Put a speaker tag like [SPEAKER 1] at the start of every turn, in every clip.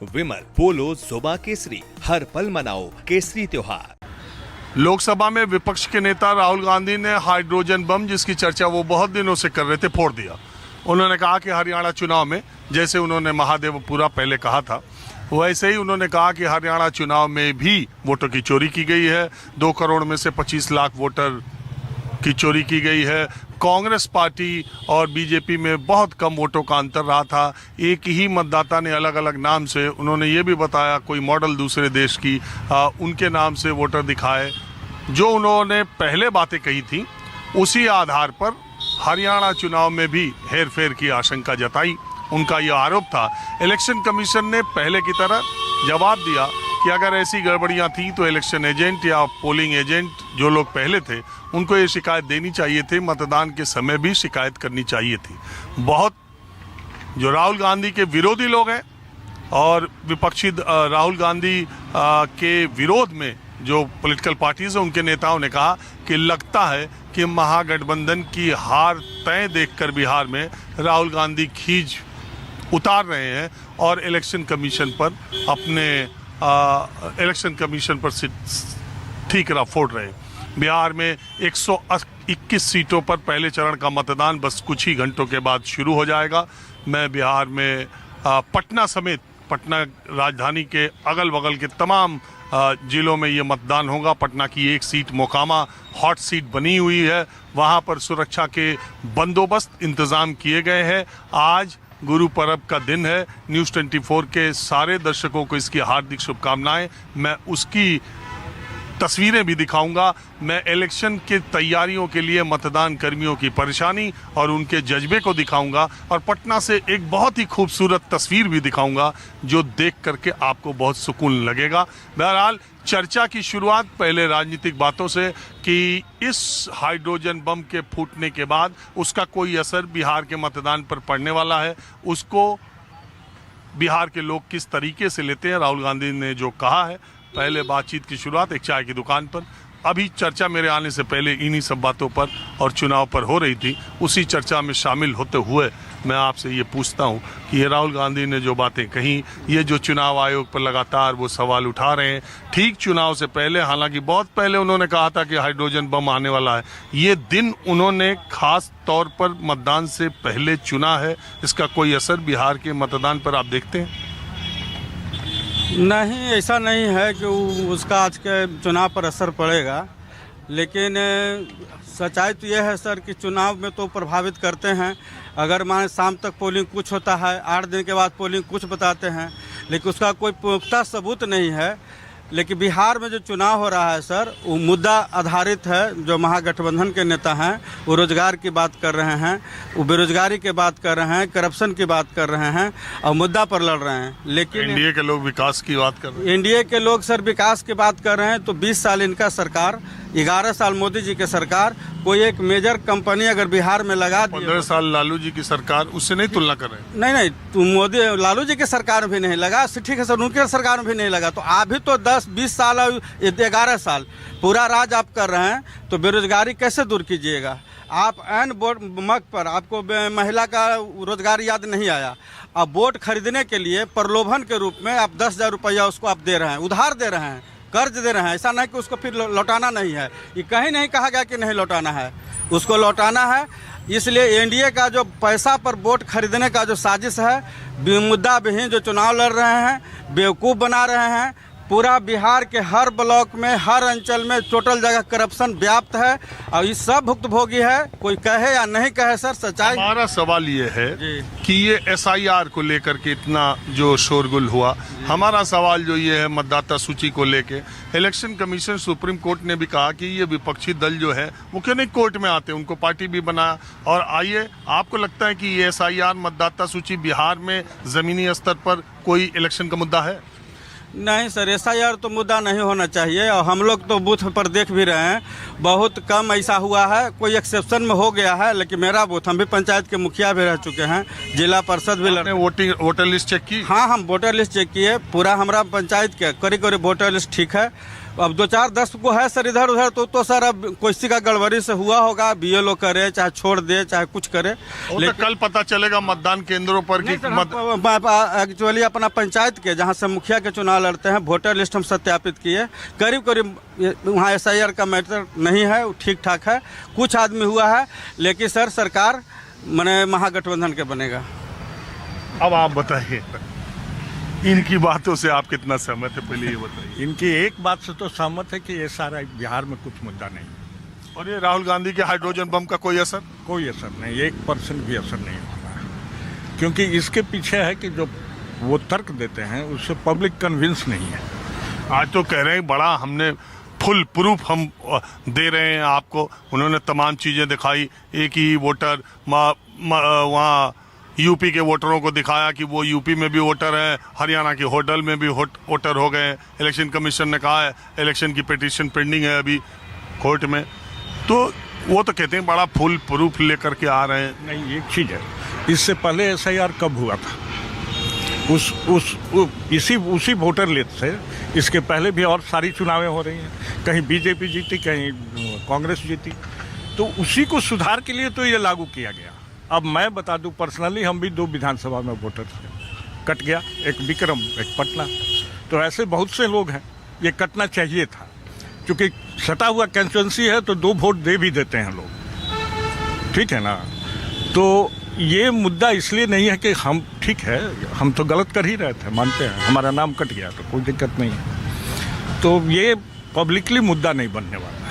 [SPEAKER 1] विमल पोलो जोबा केसरी, हर पल मनाओ केसरी त्योहार।
[SPEAKER 2] लोकसभा में विपक्ष के नेता राहुल गांधी ने हाइड्रोजन बम, जिसकी चर्चा वो बहुत दिनों से कर रहे थे, फोड़ दिया। उन्होंने कहा कि हरियाणा चुनाव में, जैसे उन्होंने महादेवपुरा पहले कहा था, वैसे ही उन्होंने कहा कि हरियाणा चुनाव में भी वोटों की चोरी की गई है। 2 करोड़ में से 25 लाख वोटर की चोरी की गई है। कांग्रेस पार्टी और बीजेपी में बहुत कम वोटों का अंतर रहा था। एक ही मतदाता ने अलग अलग नाम से, उन्होंने ये भी बताया कोई मॉडल दूसरे देश की, उनके नाम से वोटर दिखाए। जो उन्होंने पहले बातें कही थी, उसी आधार पर हरियाणा चुनाव में भी हेरफेर की आशंका जताई। उनका यह आरोप था। इलेक्शन कमीशन ने पहले की तरह जवाब दिया कि अगर ऐसी गड़बड़ियां थी तो इलेक्शन एजेंट या पोलिंग एजेंट जो लोग पहले थे, उनको ये शिकायत देनी चाहिए थी, मतदान के समय भी शिकायत करनी चाहिए थी। बहुत जो राहुल गांधी के विरोधी लोग हैं और विपक्षी राहुल गांधी के विरोध में जो पॉलिटिकल पार्टीज हैं, उनके नेताओं ने कहा कि लगता है कि महागठबंधन की हार तय देखकर बिहार में राहुल गांधी खींच उतार रहे हैं और इलेक्शन कमीशन पर ठीकरा फोड़ रहे हैं। बिहार में 121 सीटों पर पहले चरण का मतदान बस कुछ ही घंटों के बाद शुरू हो जाएगा। मैं बिहार में पटना समेत, पटना राजधानी के अगल बगल के तमाम जिलों में ये मतदान होगा। पटना की एक सीट मोकामा हॉट सीट बनी हुई है, वहाँ पर सुरक्षा के बंदोबस्त इंतज़ाम किए गए हैं। आज गुरु पर्व का दिन है। न्यूज़ 24 के सारे दर्शकों को इसकी हार्दिक शुभकामनाएं। मैं उसकी तस्वीरें भी दिखाऊंगा। मैं इलेक्शन की तैयारियों के लिए मतदान कर्मियों की परेशानी और उनके जज्बे को दिखाऊंगा और पटना से एक बहुत ही खूबसूरत तस्वीर भी दिखाऊंगा जो देख करके आपको बहुत सुकून लगेगा। बहरहाल चर्चा की शुरुआत पहले राजनीतिक बातों से कि इस हाइड्रोजन बम के फूटने के बाद उसका कोई असर बिहार के मतदान पर पड़ने वाला है, उसको बिहार के लोग किस तरीके से लेते हैं। राहुल गांधी ने जो कहा है, पहले बातचीत की शुरुआत एक चाय की दुकान पर, अभी चर्चा मेरे आने से पहले इन्हीं सब बातों पर और चुनाव पर हो रही थी। उसी चर्चा में शामिल होते हुए मैं आपसे ये पूछता हूँ कि ये राहुल गांधी ने जो बातें कही, ये जो चुनाव आयोग पर लगातार वो सवाल उठा रहे हैं, ठीक चुनाव से पहले, हालांकि बहुत पहले उन्होंने कहा था कि हाइड्रोजन बम आने वाला है, ये दिन उन्होंने खास तौर पर मतदान से पहले चुना है। इसका कोई असर बिहार के मतदान पर आप देखते हैं?
[SPEAKER 3] नहीं, ऐसा नहीं है कि उसका आज के चुनाव पर असर पड़ेगा, लेकिन सच्चाई तो यह है सर कि चुनाव में तो प्रभावित करते हैं। अगर मान शाम तक पोलिंग कुछ होता है, 8 दिन के बाद पोलिंग कुछ बताते हैं, लेकिन उसका कोई पुख्ता सबूत नहीं है। लेकिन बिहार में जो चुनाव हो रहा है सर, वो मुद्दा आधारित है। जो महागठबंधन के नेता हैं वो रोजगार की बात कर रहे हैं, वो बेरोजगारी की बात कर रहे हैं, करप्शन की बात कर रहे हैं और मुद्दा पर लड़ रहे हैं। लेकिन
[SPEAKER 2] एनडीए के लोग विकास की बात कर रहे हैं।
[SPEAKER 3] एनडीए के लोग सर विकास की बात कर रहे हैं, तो 20 साल इनका सरकार, 11 साल मोदी जी की सरकार, कोई एक मेजर कंपनी अगर बिहार में लगा दी,
[SPEAKER 2] 15 साल लालू जी की सरकार, उससे नहीं तुलना कर रहे हैं।
[SPEAKER 3] नहीं, मोदी लालू जी की सरकार में भी नहीं लगा, ठीक है सर, उनके सरकार में भी नहीं लगा, तो अभी तो 10-20 साल 11 साल पूरा राज आप कर रहे हैं, तो बेरोजगारी कैसे दूर कीजिएगा? आप एन वोट मक पर आपको महिला का रोजगार याद नहीं आया। अब वोट खरीदने के लिए प्रलोभन के रूप में आप 10,000 रुपया उसको आप दे रहे हैं, उधार दे रहे हैं, कर्ज दे रहे हैं। ऐसा नहीं कि उसको फिर लौटाना नहीं है, ये कहीं नहीं कहा गया कि नहीं लौटाना है, उसको लौटाना है। इसलिए एनडीए का जो पैसा पर वोट खरीदने का जो साजिश है, मुद्दा विहीन जो चुनाव लड़ रहे हैं, बेवकूफ़ बना रहे हैं। पूरा बिहार के हर ब्लॉक में, हर अंचल में टोटल जगह करप्शन व्याप्त है और ये सब भुक्तभोगी है, कोई कहे या नहीं कहे सर, सच्चाई।
[SPEAKER 2] हमारा सवाल ये है कि ये एसआईआर को लेकर के इतना जो शोरगुल हुआ, हमारा सवाल जो ये है मतदाता सूची को लेके, इलेक्शन कमीशन, सुप्रीम कोर्ट ने भी कहा कि ये विपक्षी दल जो है वो क्यों नहीं कोर्ट में आते, उनको पार्टी भी बनाया। और आइए, आपको लगता है कि ये एसआईआर, मतदाता सूची बिहार में जमीनी स्तर पर कोई इलेक्शन का मुद्दा है?
[SPEAKER 3] नहीं सर, एसआईआर तो मुद्दा नहीं होना चाहिए और हम लोग तो बूथ पर देख भी रहे हैं, बहुत कम ऐसा हुआ है। कोई एक्सेप्शन में हो गया है, लेकिन मेरा बूथ, हम भी पंचायत के मुखिया भी रह चुके हैं, जिला परिषद भी लड़े।
[SPEAKER 2] वोटर लिस्ट चेक की?
[SPEAKER 3] हाँ, हम वोटर लिस्ट चेक किए, पूरा हमारा पंचायत के करीब वोटर लिस्ट ठीक है। अब 2-4-10 को है सर इधर उधर, तो सर अब किसी का गड़बड़ी से हुआ होगा, बीएलओ करे चाहे छोड़ दे चाहे कुछ करे,
[SPEAKER 2] लेकिन कल पता चलेगा मतदान केंद्रों पर कि
[SPEAKER 3] एक्चुअली अपना पंचायत के जहाँ से मुखिया के चुनाव लड़ते हैं वोटर लिस्ट हम सत्यापित किए, करीब करीब वहाँ SIR का मैटर नहीं है, ठीक ठाक है, कुछ आदमी हुआ है, लेकिन सर सरकार माने महागठबंधन के बनेगा।
[SPEAKER 2] अब आप बताइए इनकी बातों से आप कितना सहमत है, पहले ये बताइए।
[SPEAKER 4] इनकी एक बात से तो सहमत है कि ये सारा बिहार में कुछ मुद्दा नहीं,
[SPEAKER 2] और ये राहुल गांधी के हाइड्रोजन बम का कोई असर?
[SPEAKER 4] कोई असर नहीं, 1% भी असर नहीं होना है, क्योंकि इसके पीछे है कि जो वो तर्क देते हैं उससे पब्लिक कन्विंस नहीं है।
[SPEAKER 2] आज तो कह रहे हैं बड़ा हमने फुल प्रूफ हम दे रहे हैं आपको, उन्होंने तमाम चीज़ें दिखाई, एक ही वोटर वहाँ यूपी के वोटरों को दिखाया कि वो यूपी में भी वोटर है, हरियाणा के होटल में भी वोटर हो गए। इलेक्शन कमीशन ने कहा है इलेक्शन की पिटीशन पेंडिंग है अभी कोर्ट में, तो वो तो कहते हैं बड़ा फुल प्रूफ लेकर के आ रहे हैं।
[SPEAKER 4] नहीं, एक चीज़ है, इससे पहले SIR कब हुआ था, उसी वोटर लिस्ट से इसके पहले भी और सारी चुनावें हो रही हैं, कहीं बीजेपी जीती कहीं कांग्रेस जीती, तो उसी को सुधार के लिए तो ये लागू किया गया। अब मैं बता दूं पर्सनली हम भी 2 विधानसभा में वोटर थे, कट गया, एक विक्रम एक पटना, तो ऐसे बहुत से लोग हैं, ये कटना चाहिए था, क्योंकि सटा हुआ कंस्टिट्यूंसी है तो 2 वोट दे भी देते हैं लोग, ठीक है ना। तो ये मुद्दा इसलिए नहीं है कि हम, ठीक है हम तो गलत कर ही रहे थे, मानते हैं, हमारा नाम कट गया तो कोई दिक्कत नहीं है, तो ये पब्लिकली मुद्दा नहीं बनने वाला है।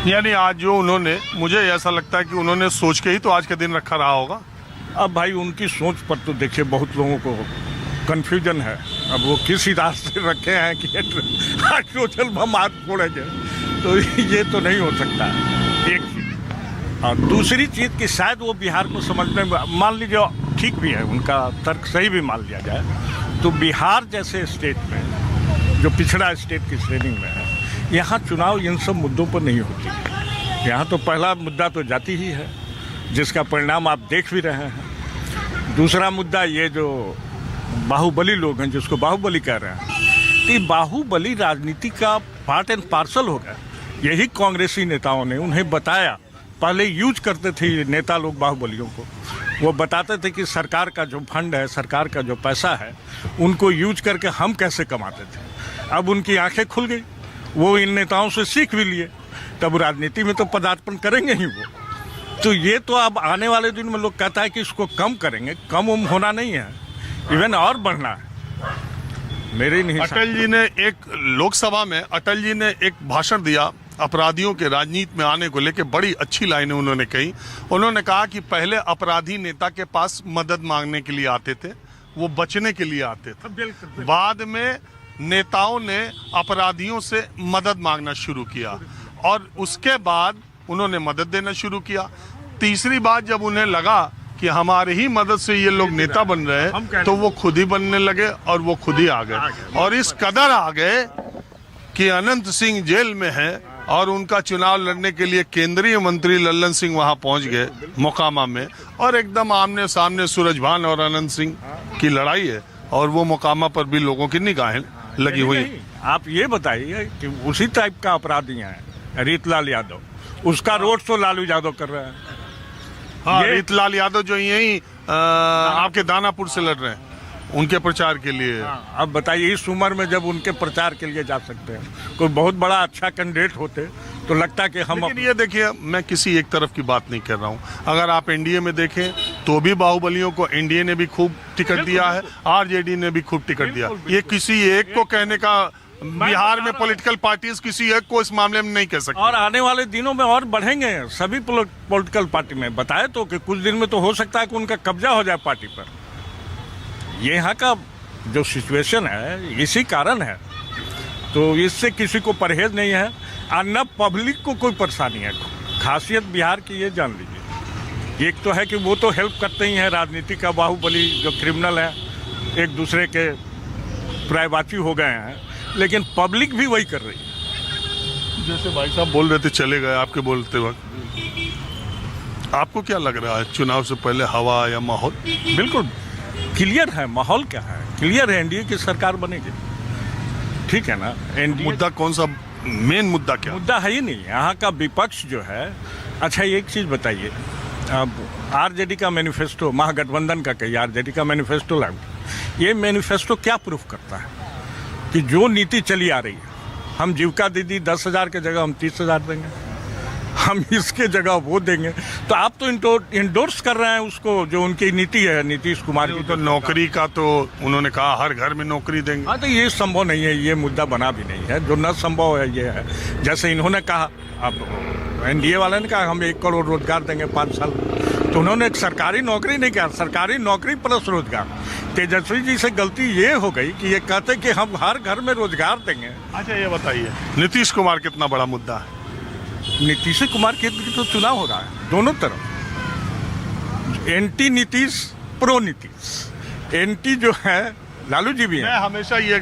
[SPEAKER 2] यानी आज जो उन्होंने, मुझे ऐसा लगता है कि उन्होंने सोच के ही तो आज का दिन रखा रहा होगा।
[SPEAKER 4] अब भाई उनकी सोच पर तो देखिए बहुत लोगों को कन्फ्यूजन है, अब वो किसी रास्ते रखे हैं कि हाइड्रोजन बम आज फोड़ेंगे, तो ये तो नहीं हो सकता, एक चीज़। और दूसरी चीज़ कि शायद वो बिहार को समझने में, मान लीजिए ठीक भी है, उनका तर्क सही भी मान लिया जाए, तो बिहार जैसे स्टेट में जो पिछड़ा स्टेट की श्रेणी में है, यहाँ चुनाव इन सब मुद्दों पर नहीं होती है। यहाँ तो पहला मुद्दा तो जाति ही है, जिसका परिणाम आप देख भी रहे हैं। दूसरा मुद्दा ये जो बाहुबली लोग हैं, जिसको बाहुबली कह रहे हैं, कि बाहुबली राजनीति का पार्ट एंड पार्सल हो गया। यही कांग्रेसी नेताओं ने उन्हें बताया, पहले यूज करते थे नेता लोग बाहुबलियों को, वो बताते थे कि सरकार का जो फंड है, सरकार का जो पैसा है, उनको यूज करके हम कैसे कमाते थे। अब उनकी आंखें खुल गई, वो इन नेताओं से सीख भी लिए, तब राजनीति में तो पदार्पण करेंगे ही वो। तो ये तो अब आने वाले दिन में लोग कहता है कि इसको कम करेंगे, कम होना नहीं है, इवन और बढ़ना है। मेरे नहीं,
[SPEAKER 2] अटल जी ने एक लोकसभा में अटल जी ने एक भाषण दिया अपराधियों के राजनीति में आने को लेकर, बड़ी अच्छी लाइनें उन्होंने कही। उन्होंने कहा कि पहले अपराधी नेता के पास मदद मांगने के लिए आते थे, वो बचने के लिए आते थे, बाद में नेताओं ने अपराधियों से मदद मांगना शुरू किया और उसके बाद उन्होंने मदद देना शुरू किया। तीसरी बात जब उन्हें लगा कि हमारे ही मदद से ये लोग नेता बन रहे हैं, तो वो खुद ही बनने लगे और वो खुद ही आ गए, और इस कदर आ गए कि अनंत सिंह जेल में है और उनका चुनाव लड़ने के लिए केंद्रीय मंत्री लल्लन सिंह वहां पहुंच गए मोकामा में, और एकदम आमने सामने सूरजभान और अनंत सिंह की लड़ाई है, और वो मोकामा पर भी लोगों की निगाहें लगी हुई।
[SPEAKER 4] आप ये बताइए कि उसी टाइप का अपराधी है रीतलाल यादव, उसका रोड शो लालू यादव कर रहे हैं।
[SPEAKER 2] हाँ, रीतलाल यादव जो यही आपके दानापुर से लड़ रहे हैं, उनके प्रचार के लिए।
[SPEAKER 4] हाँ, अब बताइए इस उम्र में जब उनके प्रचार के लिए जा सकते हैं, कोई बहुत बड़ा अच्छा कैंडिडेट होते तो लगता कि हम।
[SPEAKER 2] लेकिन ये देखिए, मैं किसी एक तरफ की बात नहीं कर रहा हूँ, अगर आप एनडीए में देखें तो भी बाहुबलियों को एनडीए ने भी खूब टिकट दिया है, आरजेडी ने भी खूब टिकट दिया। ये किसी एक को कहने का, बिहार में पॉलिटिकल पार्टीज किसी एक को इस मामले में नहीं कह सकती।
[SPEAKER 4] और आने वाले दिनों में और बढ़ेंगे सभी पॉलिटिकल पार्टी में। बताए तो कि कुछ दिन में तो हो सकता है कि उनका कब्जा हो जाए पार्टी पर। ये यहाँ का जो सिचुएशन है इसी कारण है, तो इससे किसी को परहेज नहीं है और न पब्लिक को कोई परेशानी है। खासियत बिहार की ये जान लीजिए, एक तो है कि वो तो हेल्प करते ही हैं, राजनीति का बाहुबली जो क्रिमिनल है एक दूसरे के प्रायवाची हो गए हैं, लेकिन पब्लिक भी वही कर रही है।
[SPEAKER 2] जैसे भाई साहब बोल रहे थे, चले गए आपके बोलते वक्त, आपको क्या लग रहा है चुनाव से पहले हवा या माहौल?
[SPEAKER 4] बिल्कुल क्लियर है, माहौल क्या है, क्लियर है, एनडीए की सरकार बनेगी। ठीक है ना। एनडीए
[SPEAKER 2] मुद्दा कौन सा, मेन मुद्दा क्या?
[SPEAKER 4] मुद्दा है ही नहीं। यहाँ का विपक्ष जो है, अच्छा एक चीज़ बताइए, अब आरजेडी का मैनिफेस्टो, महागठबंधन का कहिए, आरजेडी का मैनिफेस्टो लागू, ये मैनिफेस्टो क्या प्रूफ करता है कि जो नीति चली आ रही है, हम जीविका दीदी 10,000 के जगह हम 30,000 देंगे, हम इसके जगह वो देंगे, तो आप तो इंडोर्स कर रहे हैं उसको, जो उनकी नीति है नीतीश कुमार की।
[SPEAKER 2] तो नौकरी का तो उन्होंने कहा हर घर में नौकरी देंगे।
[SPEAKER 4] हाँ, तो ये संभव नहीं है, ये मुद्दा बना भी नहीं है। जो न संभव है ये है, जैसे इन्होंने कहा, अब एनडीए वाले ने कहा हम 1 करोड़ रोजगार देंगे 5 साल, तो उन्होंने एक सरकारी नौकरी नहीं कहा, सरकारी नौकरी प्लस रोजगार। तेजस्वी जी से गलती ये हो गई कि ये कहते कि हम हर घर में रोजगार देंगे।
[SPEAKER 2] अच्छा ये बताइए, नीतीश कुमार कितना बड़ा मुद्दा है?
[SPEAKER 4] नीतीश कुमार के तो चुनाव हो रहा है दोनों तरफ, anti Nitish, pro Nitish. Anti जो है लालू जी भी है।
[SPEAKER 2] मैं हमेशा ये